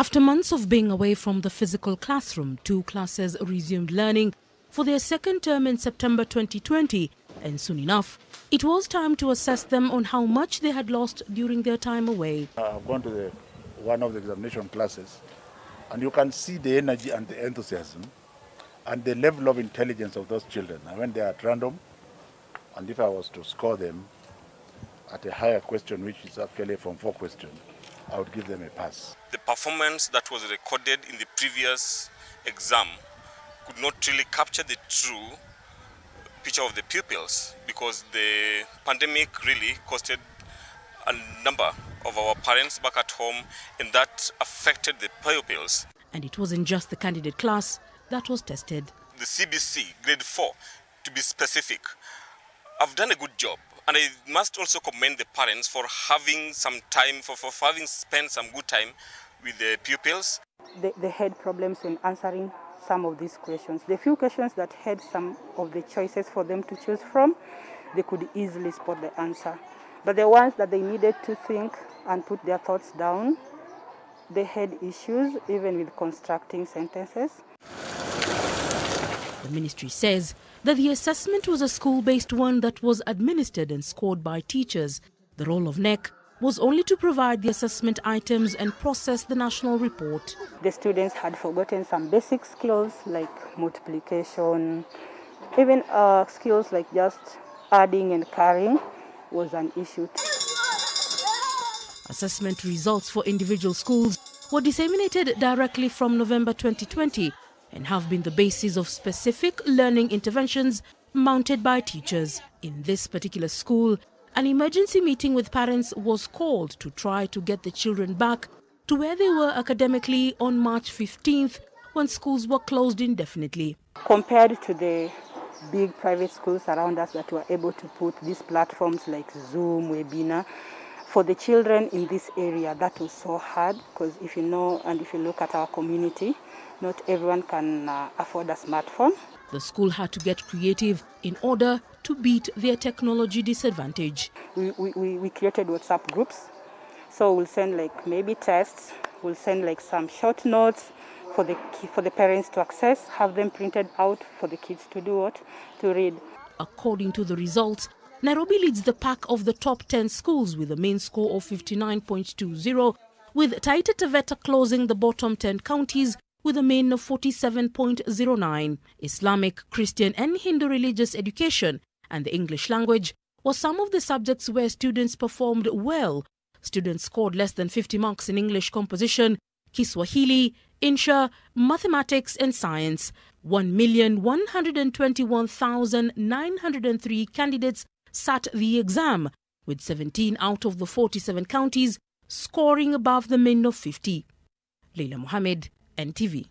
After months of being away from the physical classroom, 2 classes resumed learning for their second term in September 2020, and soon enough, it was time to assess them on how much they had lost during their time away. I've gone to one of the examination classes, and you can see the energy and the enthusiasm and the level of intelligence of those children. I went there at random, and if I was to score them at a higher question, which is actually from 4 questions, I would give them a pass. The performance that was recorded in the previous exam could not really capture the true picture of the pupils, because the pandemic really costed a number of our parents back at home, and that affected the pupils. And it wasn't just the candidate class that was tested. The CBC, grade 4, to be specific, have done a good job. And I must also commend the parents for having some time, for having spent some good time with the pupils. They had problems in answering some of these questions. The few questions that had some of the choices for them to choose from, they could easily spot the answer. But the ones that they needed to think and put their thoughts down, they had issues even with constructing sentences. The ministry says that the assessment was a school-based one that was administered and scored by teachers. The role of NEC was only to provide the assessment items and process the national report. The students had forgotten some basic skills like multiplication, even skills like just adding and carrying was an issue. Assessment results for individual schools were disseminated directly from November 2020 and have been the basis of specific learning interventions mounted by teachers. In this particular school, an emergency meeting with parents was called to try to get the children back to where they were academically on March 15th, when schools were closed indefinitely. Compared to the big private schools around us that were able to put these platforms like Zoom, webinar, for the children in this area, that was so hard, because if you know and if you look at our community, not everyone can afford a smartphone. The school had to get creative in order to beat their technology disadvantage. We created WhatsApp groups, so we'll send like maybe tests, we'll send like some short notes for the parents to access, have them printed out for the kids to do what? To read. According to the results, Nairobi leads the pack of the top 10 schools with a main score of 59.20, with Taita Taveta closing the bottom 10 counties with a main of 47.09. Islamic, Christian and Hindu religious education and the English language were some of the subjects where students performed well. Students scored less than 50 marks in English composition, Kiswahili, Insha, mathematics and science. 1,121,903 candidates sat the exam, with 17 out of the 47 counties scoring above the min of 50. Leila Mohammed, NTV.